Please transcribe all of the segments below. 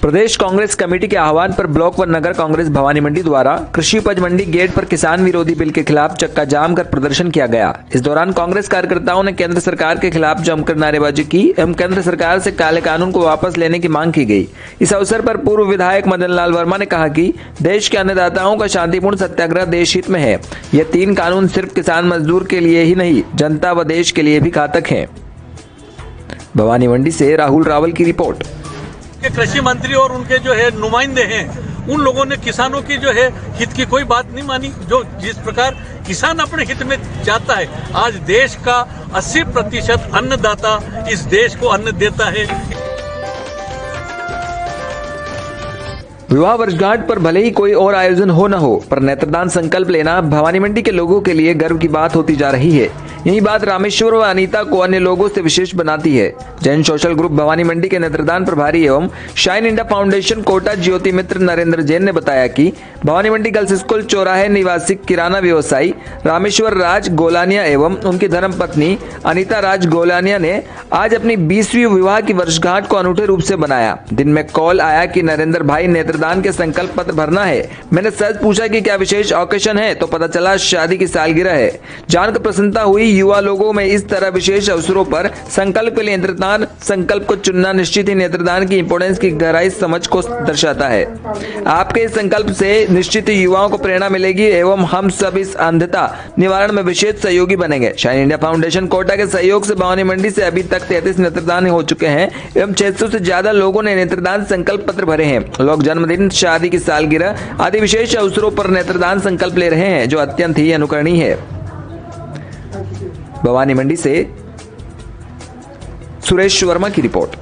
प्रदेश Congress committee के आह्वान पर ब्लॉक व नगर कांग्रेस भवानी मंडी द्वारा कृषि उपज मंडी गेट पर किसान विरोधी बिल के खिलाफ चक्का जाम कर प्रदर्शन किया गया। इस दौरान कांग्रेस कार्यकर्ताओं ने केंद्र सरकार के खिलाफ जमकर नारेबाजी की एवं केंद्र सरकार से काले कानून को वापस लेने की मांग की गई। इस अवसर पर पूर्व विधायक मदन लाल वर्मा ने कहा कि देश के अन्नदाताओं का शांतिपूर्ण सत्याग्रह देश हित में है। यह 3 कानून सिर्फ किसान मजदूर के लिए ही नहीं, जनता व देश के लिए भी घातक है। भवानी मंडी से राहुल रावल की रिपोर्ट। कृषि मंत्री और उनके जो है नुमाइंदे हैं, उन लोगों ने किसानों की जो है हित की कोई बात नहीं मानी। जो जिस प्रकार किसान अपने हित में चाहता है, आज देश का 80% अन्नदाता इस देश को अन्न देता है। विवाह वर्षगांठ पर भले ही कोई और आयोजन हो न हो, पर नेत्रदान संकल्प लेना भवानी मंडी के लोगों के लिए गर्व की बात होती जा रही है। यही बात रामेश्वर व अनीता को अन्य लोगों से विशेष बनाती है। जैन सोशल ग्रुप भवानी मंडी के नेत्रदान प्रभारी एवं शाइन इंडिया फाउंडेशन कोटा ज्योति मित्र नरेंद्र जैन ने बताया कि भवानी मंडी गर्ल्स स्कूल चौराहे निवासी किराना व्यवसायी रामेश्वर राज गोलानिया एवं उनकी धर्मपत्नी अनीता राज गोलानिया ने आज अपनी 20वीं विवाह की वर्षगांठ को अनूठे रूप से बनाया। दिन में कॉल आया कि नरेंद्र भाई नेत्रदान के संकल्प पत्र भरना है। मैंने सच पूछा कि क्या विशेष ऑकेशन है, तो पता चला शादी की सालगिरह है। जानकर प्रसन्नता हुई। युवा लोगों में इस तरह विशेष अवसरों पर संकल्प के लिए नेत्रदान संकल्प को चुनना निश्चित ही नेत्रदान की इंपोर्टेंस की गहराई समझ को दर्शाता है। आपके इस संकल्प से निश्चित ही युवाओं को प्रेरणा मिलेगी एवं हम सब इस अंधता निवारण में विशेष सहयोगी बनेंगे। शाइन इंडिया फाउंडेशन कोटा के सहयोग से भवानी मंडी से अभी तक 33 नेत्रदान हो चुके हैं एवं 600 से ज्यादा लोगों ने नेत्रदान संकल्प पत्र भरे हैं। लोग जन्मदिन, शादी की सालगिरह आदि विशेष अवसरों पर नेत्रदान संकल्प ले रहे हैं, जो अत्यंत ही अनुकरणीय है। भवानी मंडी से सुरेश वर्मा की रिपोर्ट।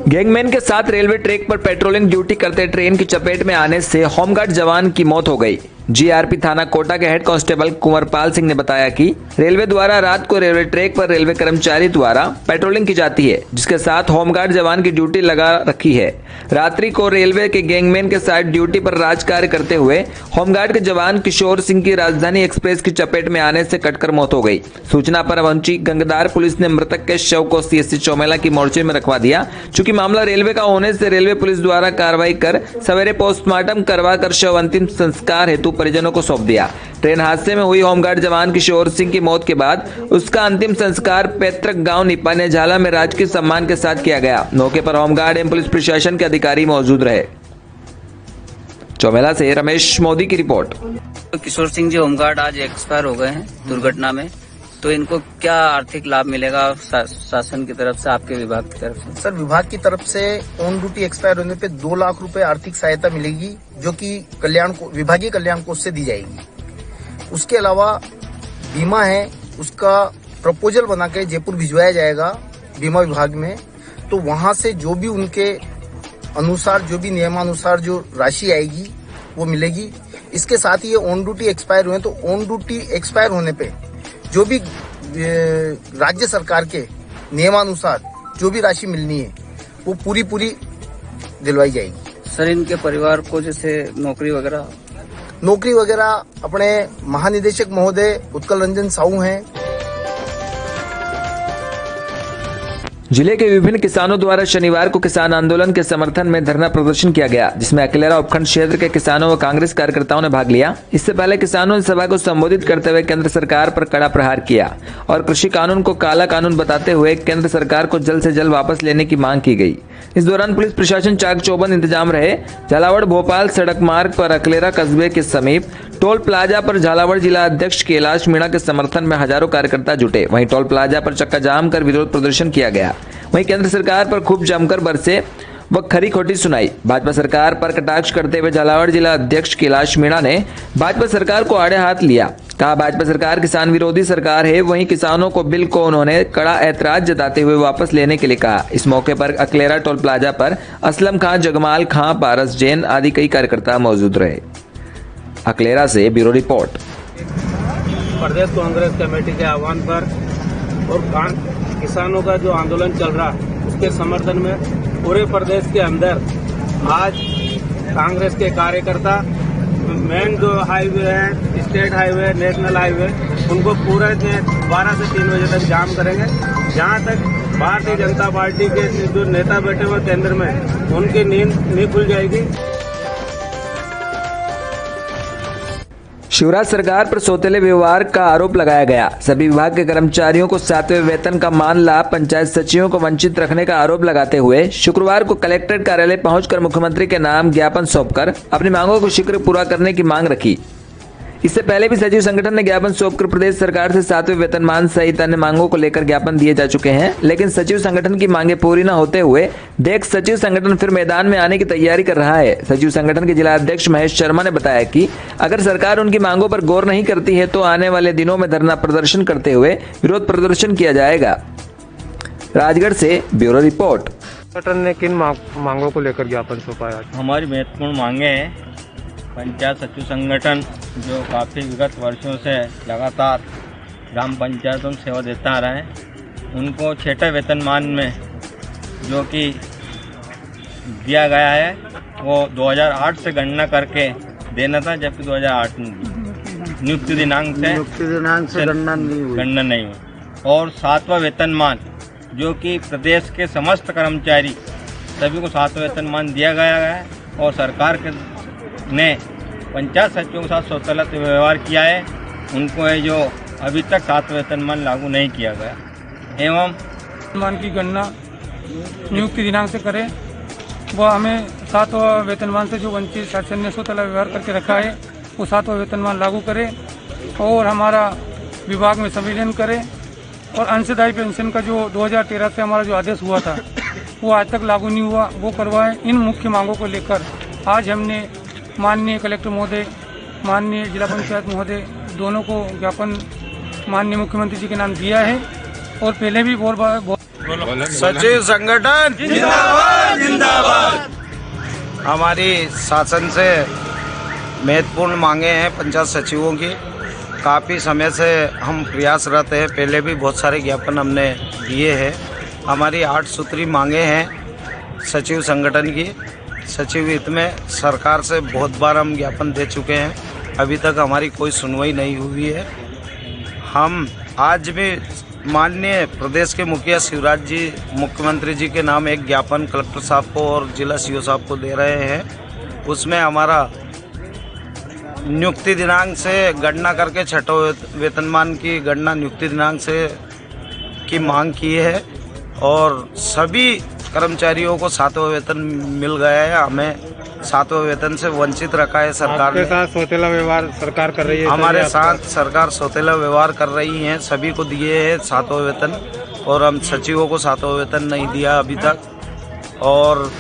गैंगमैन के साथ रेलवे ट्रैक पर पेट्रोलिंग ड्यूटी करते ट्रेन की चपेट में आने से होमगार्ड जवान की मौत हो गई। जीआरपी थाना कोटा के हेड कांस्टेबल कुंवरपाल सिंह ने बताया कि रेलवे द्वारा रात को रेलवे ट्रैक पर रेलवे कर्मचारी द्वारा पेट्रोलिंग की जाती है, जिसके साथ होमगार्ड जवान की ड्यूटी लगा रखी है। रात्रि को रेलवे के गैंगमैन के साथ ड्यूटी पर राज कार्य करते हुए होमगार्ड के जवान किशोर सिंह की राजधानी एक्सप्रेस की चपेट में आने से कटकर मौत हो गई। सूचना पर पहुंची गंगदार पुलिस ने मृतक के शव को सीएससी चौमेला की मोर्चे में रखवा दिया। चूंकि मामला रेलवे का होने से रेलवे पुलिस द्वारा कार्रवाई कर सवेरे पोस्टमार्टम करवा कर शव अंतिम संस्कार हेतु परिजनों को सौंप दिया। ट्रेन हादसे में हुई होमगार्ड जवान किशोर सिंह की मौत के बाद उसका अंतिम संस्कार पैतृक गांव निपाने झाला में राजकीय सम्मान के साथ किया गया। मौके पर होमगार्ड एवं पुलिस प्रशासन के अधिकारी मौजूद रहे। चौमेला से रमेश मोदी की रिपोर्ट। किशोर सिंह जी होमगार्ड आज एक्सपायर हो गए हैं दुर्घटना में, तो इनको क्या आर्थिक लाभ मिलेगा शासन की तरफ से, आपके विभाग की तरफ से? सर, विभाग की तरफ से ऑन ड्यूटी एक्सपायर होने पे 2 लाख रुपए आर्थिक सहायता मिलेगी, जो कि विभागीय कल्याण कोष से दी जाएगी। उसके अलावा बीमा है, उसका प्रपोजल बना के जयपुर भिजवाया जाएगा बीमा विभाग में, तो वहां से जो भी उनके अनुसार, जो भी नियमानुसार जो राशि आएगी वो मिलेगी। इसके साथ ही ये ऑन ड्यूटी एक्सपायर हुए, तो ऑन ड्यूटी एक्सपायर होने पे जो भी राज्य सरकार के नियमानुसार जो भी राशि मिलनी है वो पूरी दिलवाई जाएगी। सर, इनके परिवार को जैसे नौकरी वगैरह अपने महानिदेशक महोदय उत्कल रंजन साहू हैं। जिले के विभिन्न किसानों द्वारा शनिवार को किसान आंदोलन के समर्थन में धरना प्रदर्शन किया गया, जिसमें अकलेरा उपखंड क्षेत्र के किसानों व कांग्रेस कार्यकर्ताओं ने भाग लिया। इससे पहले किसानों ने सभा को संबोधित करते हुए केंद्र सरकार पर कड़ा प्रहार किया और कृषि कानून को काला कानून बताते हुए केंद्र सरकार को जल्द से जल्द वापस लेने की मांग की गई। इस दौरान पुलिस प्रशासन चाक चौबंद इंतजाम रहे। झालावाड़ भोपाल सड़क मार्ग पर अकलेरा कस्बे के समीप टोल प्लाजा पर झालावाड़ जिला अध्यक्ष कैलाश मीणा के समर्थन में हजारों कार्यकर्ता जुटे। वहीं टोल प्लाजा पर चक्का जाम कर विरोध प्रदर्शन किया गया। वहीं केंद्र सरकार पर खूब जमकर बरसे व खरी खोटी सुनाई। भाजपा सरकार पर कटाक्ष करते हुए झालावाड़ जिला अध्यक्ष कैलाश मीणा ने भाजपा सरकार को आड़े हाथ लिया। कहा भाजपा सरकार किसान विरोधी सरकार है। वहीं किसानों को बिल को उन्होंने कड़ा ऐतराज जताते हुए वापस लेने के लिए कहा। इस मौके पर अकलेरा टोल प्लाजा पर असलम खां, जगमाल खां, पारस जैन आदि कई कार्यकर्ता मौजूद रहे। अकलेरा से ब्यूरो रिपोर्ट। प्रदेश कांग्रेस कमेटी के आह्वान पर और किसानों का जो आंदोलन चल रहा है उसके समर्थन में पूरे प्रदेश के अंदर आज कांग्रेस के कार्यकर्ता मेन जो हाईवे है, स्टेट हाईवे, नेशनल हाईवे, उनको पूरे 12 से 3 बजे तक जाम करेंगे। जहां तक भारतीय जनता पार्टी के जो नेता बैठे हुए केंद्र में, उनकी नींद नहीं खुल जाएगी। शिवराज सरकार पर सौतेले व्यवहार का आरोप लगाया गया। सभी विभाग के कर्मचारियों को 7वें वेतन का मान लाभ पंचायत सचिवों को वंचित रखने का आरोप लगाते हुए शुक्रवार को कलेक्ट्रेट कार्यालय पहुंचकर मुख्यमंत्री के नाम ज्ञापन सौंपकर अपनी मांगों को शीघ्र पूरा करने की मांग रखी। इससे पहले भी सचिव संगठन ने ज्ञापन सौंपकर प्रदेश सरकार से 7वें वेतनमान सहित अन्य मांगों को लेकर ज्ञापन दिए जा चुके हैं, लेकिन सचिव संगठन की मांगे पूरी न होते हुए देख सचिव संगठन फिर मैदान में आने की तैयारी कर रहा है। सचिव संगठन के जिला अध्यक्ष महेश शर्मा ने बताया कि अगर सरकार उनकी मांगों पर गौर नहीं करती है तो आने वाले दिनों में धरना प्रदर्शन करते हुए विरोध प्रदर्शन किया जाएगा। राजगढ़ से ब्यूरो रिपोर्ट। संगठन ने किन मांगों को लेकर ज्ञापन सौंपा है? हमारी महत्वपूर्ण मांगे हैं। पंचायत सचिव संगठन जो काफ़ी विगत वर्षों से लगातार ग्राम पंचायतों में सेवा देता आ रहा है, उनको 6वें वेतनमान में जो कि दिया गया है वो 2008 से गणना करके देना था, जबकि 2008 नियुक्ति दिनांक से गणना नहीं हुई। और 7वां वेतनमान जो कि प्रदेश के समस्त कर्मचारी सभी को 7वां वेतनमान दिया गया है और सरकार के ने पंचायत सचिवों के साथ सौतेला व्यवहार किया है, उनको है जो अभी तक 7वां वेतनमान लागू नहीं किया गया। एवं वेतनमान की गणना नियुक्ति दिनांक से करें, वह हमें 7वां वेतनमान से जो वंचित शासन ने सौतेला व्यवहार करके रखा है वो 7वां वेतनमान लागू करें और हमारा विभाग में संविलियन करें और अंशदायी पेंशन का जो 2013 से हमारा जो आदेश हुआ था वो आज तक लागू नहीं हुआ, वो करवाएं। इन मुख्य मांगों को लेकर आज हमने माननीय कलेक्टर महोदय, माननीय जिला पंचायत महोदय दोनों को ज्ञापन माननीय मुख्यमंत्री जी के नाम दिया है और पहले भी सचिव संगठन जिंदाबाद जिंदाबाद। हमारी शासन से महत्वपूर्ण मांगे हैं पंचायत सचिवों की। काफ़ी समय से हम प्रयासरत हैं, पहले भी बहुत सारे ज्ञापन हमने दिए हैं। हमारी 8 सूत्री मांगे हैं सचिव संगठन की। सचिव हित में सरकार से बहुत बार हम ज्ञापन दे चुके हैं, अभी तक हमारी कोई सुनवाई नहीं हुई है। हम आज भी माननीय प्रदेश के मुखिया शिवराज जी मुख्यमंत्री जी के नाम एक ज्ञापन कलेक्टर साहब को और जिला सीओ साहब को दे रहे हैं। उसमें हमारा नियुक्ति दिनांक से गणना करके 6वें वेतनमान की गणना नियुक्ति दिनांक से की मांग की है और सभी कर्मचारियों को 7वां वेतन मिल गया है। हमें 7वें वेतन से वंचित रखा है सरकार ने। आपके साथ सौतेला व्यवहार सरकार कर रही है? हमारे साथ सरकार सौतेला व्यवहार कर रही है। सभी को दिए हैं 7वां वेतन और हम सचिवों को 7वां वेतन नहीं दिया अभी तक। और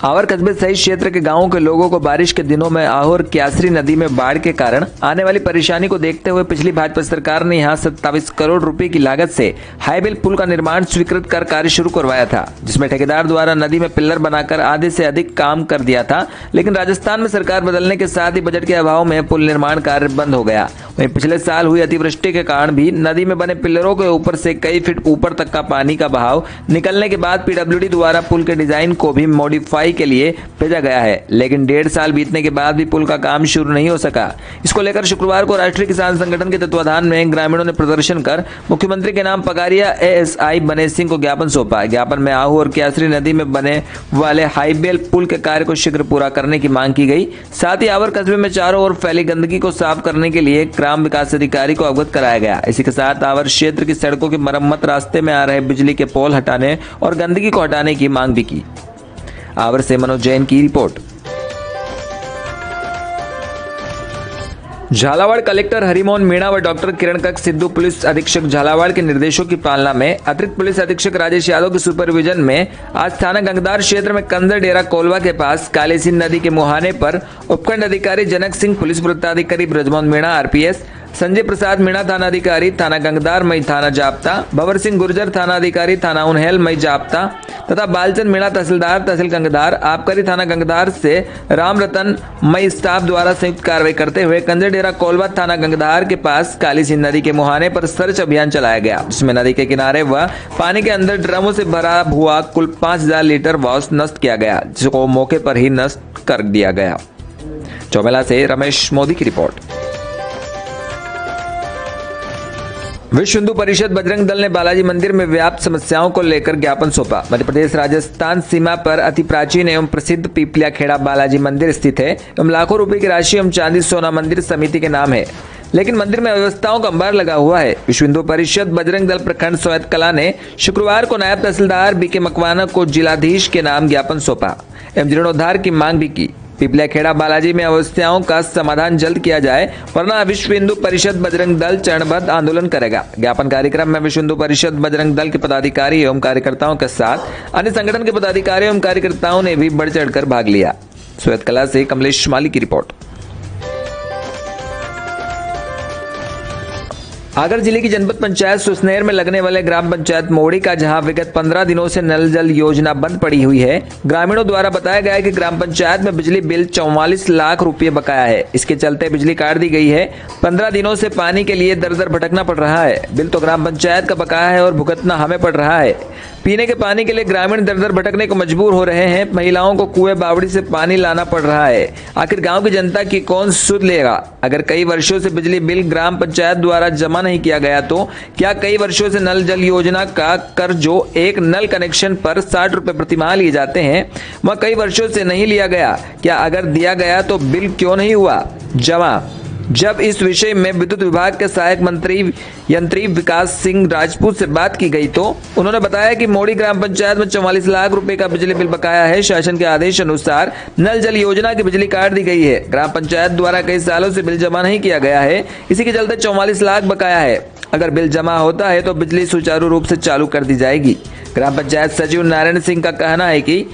आवर कस्बे सहित क्षेत्र के गांवों के लोगों को बारिश के दिनों में आहोर क्यासरी नदी में बाढ़ के कारण आने वाली परेशानी को देखते हुए पिछली भाजपा सरकार ने यहां 27 करोड़ रुपए की लागत से हाईवेल पुल का निर्माण स्वीकृत कर कार्य शुरू करवाया था, जिसमें ठेकेदार द्वारा नदी में पिल्लर बनाकर आधे से अधिक काम कर दिया था। लेकिन राजस्थान में सरकार बदलने के साथ ही बजट के अभाव में पुल निर्माण कार्य बंद हो गया। वहीं पिछले साल हुई अतिवृष्टि के कारण भी नदी में बने पिल्लरों के ऊपर से कई फीट ऊपर तक का पानी का बहाव निकलने के बाद पीडब्ल्यूडी द्वारा पुल के डिजाइन को भी मॉडिफाई के लिए भेजा गया है, लेकिन 1.5 साल बीतने के बाद भी पुल का काम शुरू नहीं हो सका। इसको लेकर शुक्रवार को राष्ट्रीय किसान संगठन के तत्वाधान में ग्रामीणों ने प्रदर्शन कर मुख्यमंत्री के नाम पगारिया एएसआई बनेश सिंह को ज्ञापन सौंपा। ज्ञापन में आहू और क्यासरी नदी में बने वाले हाईवेल पुल के कार्य को शीघ्र पूरा करने की मांग की गई। साथ ही आवर कस्बे में चारों ओर फैली गंदगी को साफ करने के लिए ग्राम विकास अधिकारी को अवगत कराया गया। इसी के साथ आवर क्षेत्र की सड़कों की मरम्मत, रास्ते में आ रहे बिजली के पोल हटाने और गंदगी को हटाने की मांग भी की। आवर से मनोज जैन की रिपोर्ट। झालावाड़ कलेक्टर हरिमोहन मीणा व डॉक्टर किरण कक सिद्धू पुलिस अधीक्षक झालावाड़ के निर्देशों की पालना में अतिरिक्त पुलिस अधीक्षक राजेश यादव के सुपरविजन में आज थाना गंगदार क्षेत्र में कंदर डेरा कोलवा के पास काली सिंध नदी के मुहाने पर उपखंड अधिकारी जनक सिंह, पुलिस वृत्ताधिकारी ब्रजमोहन मीणा आरपीएस, संजय प्रसाद मीणा थाना अधिकारी थाना गंगदार मई थाना जाप्ता, भवर सिंह गुर्जर थाना अधिकारी थाना उन्हेल मई जाप्ता तथा बालचंद मीणा तहसीलदार तहसील गंगदार आबकारी थाना गंगदार से राम रतन मई स्टाफ द्वारा संयुक्त कार्रवाई करते हुए कंदर डेरा कोलवा थाना गंगदार के पास काली सिंध नदी के मुहाने पर सर्च अभियान चलाया गया, जिसमें नदी के किनारे व पानी के अंदर ड्रमों से भरा हुआ कुल 5000 लीटर वॉश नष्ट किया गया, जिसको मौके पर ही नष्ट कर दिया गया। चौमेला से रमेश मोदी की रिपोर्ट। विश्व हिंदू परिषद बजरंग दल ने बालाजी मंदिर में व्याप्त समस्याओं को लेकर ज्ञापन सौंपा। मध्य प्रदेश राजस्थान सीमा पर अति प्राचीन एवं प्रसिद्ध पीपलिया खेड़ा बालाजी मंदिर स्थित है एवं लाखों रुपए की राशि एवं चांदी सोना मंदिर समिति के नाम है, लेकिन मंदिर में अव्यवस्थाओं का अंबार लगा हुआ है। विश्व हिंदू परिषद बजरंग दल प्रखंड स्वायत्त कला ने शुक्रवार को नायब तहसीलदार बीके मकवाना को जिलाधीश के नाम ज्ञापन सौंपा एवं जीर्णोद्धार की मांग भी की। पीपलिया खेड़ा बालाजी में अवस्थाओं का समाधान जल्द किया जाए, वरना विश्व हिंदू परिषद बजरंग दल चरणबद्ध आंदोलन करेगा। ज्ञापन कार्यक्रम में विश्व हिंदू परिषद बजरंग दल के पदाधिकारी एवं कार्यकर्ताओं के साथ अन्य संगठन के पदाधिकारी एवं कार्यकर्ताओं ने भी बढ़ चढ़कर भाग लिया। स्वायत्त कला से कमलेश माली की रिपोर्ट। आगर जिले की जनपद पंचायत सुसनेर में लगने वाले ग्राम पंचायत मोड़ी का जहां विगत 15 दिनों से नल जल योजना बंद पड़ी हुई है, ग्रामीणों द्वारा बताया गया है कि ग्राम पंचायत में बिजली बिल 44 लाख रुपए बकाया है। इसके चलते बिजली काट दी गई है। 15 दिनों से पानी के लिए दर दर भटकना पड़ रहा है। बिल तो ग्राम पंचायत का बकाया है और भुगतना हमें पड़ रहा है। पीने के पानी के लिए ग्रामीण दर दर भटकने को मजबूर हो रहे हैं। महिलाओं को कुएं बावड़ी से पानी लाना पड़ रहा है। आखिर गांव की जनता की कौन सुध लेगा? अगर कई वर्षों से बिजली बिल ग्राम पंचायत द्वारा जमा नहीं किया गया तो क्या कई वर्षों से नल जल योजना का कर जो एक नल कनेक्शन पर 60 रुपए प्रति माह लिए जाते हैं वह कई वर्षों से नहीं लिया गया? क्या अगर दिया गया तो बिल क्यों नहीं हुआ जमा? जब इस विषय में विद्युत विभाग के सहायक मंत्री यंत्री विकास सिंह राजपूत से बात की गई तो उन्होंने बताया कि मोड़ी ग्राम पंचायत में 44 लाख रुपए का बिजली बिल बकाया है। शासन के आदेश अनुसार नल जल योजना की बिजली काट दी गई है। ग्राम पंचायत द्वारा कई सालों से बिल जमा नहीं किया गया है, इसी के चलते 44 लाख बकाया है। अगर बिल जमा होता है तो बिजली सुचारू रूप से चालू कर दी जाएगी। ग्राम पंचायत सचिव नारायण सिंह का कहना है कि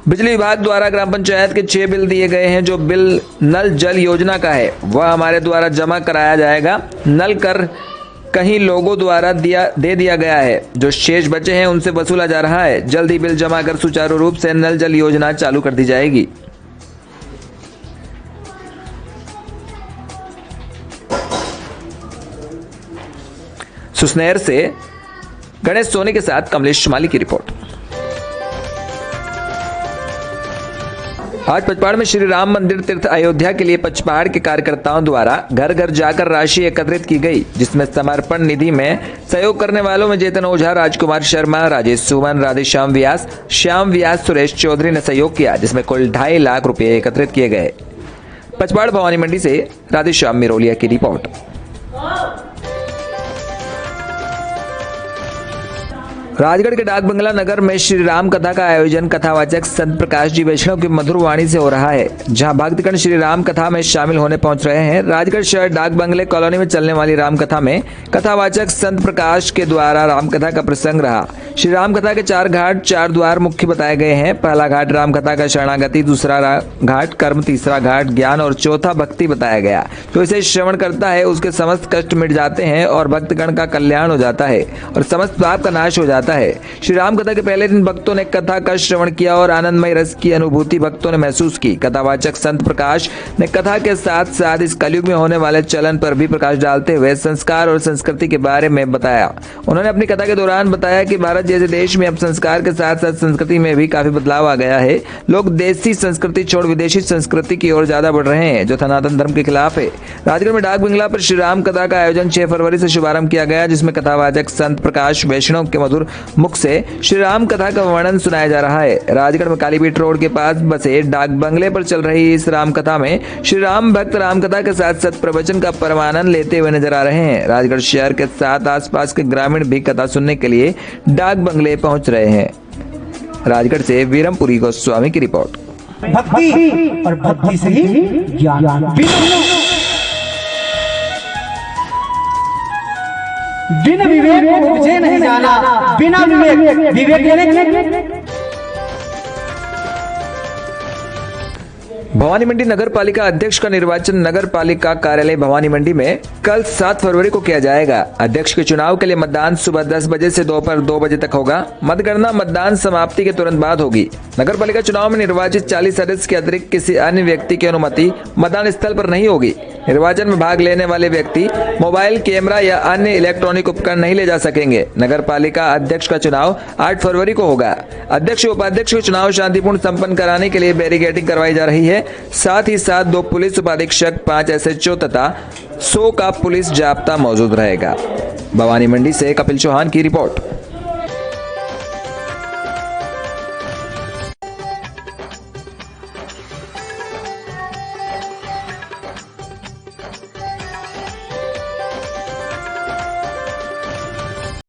बिजली विभाग द्वारा ग्राम पंचायत के 6 बिल दिए गए हैं। जो बिल नल जल योजना का है वह हमारे द्वारा जमा कराया जाएगा। नल कर कहीं लोगों द्वारा दे दिया गया है, जो शेष बचे हैं उनसे वसूला जा रहा है। जल्द ही बिल जमा कर सुचारू रूप से नल जल योजना चालू कर दी जाएगी। सुसनेर से गणेश सोनी के साथ कमलेश माली की रिपोर्ट। आज पचपहाड़ में श्री राम मंदिर तीर्थ अयोध्या के लिए पचपहाड़ के कार्यकर्ताओं द्वारा घर घर जाकर राशि एकत्रित की गई, जिसमें समर्पण निधि में सहयोग करने वालों में चेतन ओझा, राजकुमार शर्मा, राजेश सुमन, राधेश्याम व्यास, सुरेश चौधरी ने सहयोग किया, जिसमें कुल 2.5 लाख रुपए एकत्रित किए गए। पचपहाड़ भवानी मंडी से राधेश्याम मिरोलिया की रिपोर्ट। राजगढ़ के डाक बंगला नगर में श्री राम कथा का आयोजन कथावाचक संत प्रकाश जी वैष्णव की मधुर वाणी से हो रहा है, जहां भक्तगण श्री राम कथा में शामिल होने पहुंच रहे हैं। राजगढ़ शहर डाक बंगले कॉलोनी में चलने वाली राम कथा में कथावाचक संत प्रकाश के द्वारा राम कथा का प्रसंग रहा। श्री राम कथा के 4 घाट 4 द्वार मुख्य बताए गए हैं। पहला घाट राम कथा का शरणागति, दूसरा घाट कर्म, तीसरा घाट ज्ञान और चौथा भक्ति बताया गया। जो इसे श्रवण करता है उसके समस्त कष्ट मिट जाते हैं और भक्तगण का कल्याण हो जाता है और समस्त पाप का नाश हो जाता है। श्री राम कथा के पहले दिन भक्तों ने कथा का श्रवण किया और आनंदमय रस की अनुभूति भक्तों ने महसूस की। कथावाचक संत प्रकाश ने कथा के साथ साथ इस कलयुग में होने वाले चलन पर भी प्रकाश डालते हुए संस्कार और संस्कृति के बारे में बताया। उन्होंने अपनी कथा के दौरान बताया कि भारत जैसे देश में अब संस्कार के साथ साथ संस्कृति में भी काफी बदलाव आ गया है। लोग देसी संस्कृति छोड़ विदेशी संस्कृति की ओर ज्यादा बढ़ रहे हैं, जो सनातन धर्म के खिलाफ है। राजगढ़ में डाक बंगला पर श्री राम कथा का आयोजन 6 फरवरी से शुभारंभ किया गया, जिसमें कथावाचक संत प्रकाश वैष्णव के मधुर मुख से श्री राम कथा का वर्णन सुनाया जा रहा है। राजगढ़ में कालीपीठ रोड के पास बसे डाक बंगले पर चल रही इस राम कथा में श्री राम भक्त राम कथा के साथ साथ प्रवचन का परमानंद लेते हुए नजर आ रहे हैं। राजगढ़ शहर के साथ आसपास के ग्रामीण भी कथा सुनने के लिए डाक बंगले पहुंच रहे हैं। राजगढ़ से वीरमपुरी गोस्वामी की रिपोर्ट। भक्ति और भक्ति से ही ज्ञान। बिना विवेक मुझे नहीं जाना, बिना विवेक लेने। भवानी मंडी नगर पालिका अध्यक्ष का निर्वाचन नगर पालिका कार्यालय भवानी मंडी में कल 7 फरवरी को किया जाएगा। अध्यक्ष के चुनाव के लिए मतदान सुबह 10 बजे से दोपहर 2 बजे तक होगा। मतगणना मतदान समाप्ति के तुरंत बाद होगी। नगर पालिका चुनाव में निर्वाचित 40 सदस्य के अतिरिक्त किसी अन्य व्यक्ति की अनुमति मतदान स्थल पर नहीं होगी। निर्वाचन में भाग लेने वाले व्यक्ति मोबाइल, कैमरा या अन्य इलेक्ट्रॉनिक उपकरण नहीं ले जा सकेंगे। नगर पालिका अध्यक्ष का चुनाव 8 फरवरी को होगा। अध्यक्ष और उपाध्यक्ष के चुनाव शांतिपूर्ण संपन्न कराने के लिए बैरिकेडिंग करवाई जा रही है। साथ ही साथ 2 पुलिस उपाधीक्षक, 5 SHO तथा 100 का पुलिस जाब्ता मौजूद रहेगा। भवानी मंडी से कपिल चौहान की रिपोर्ट।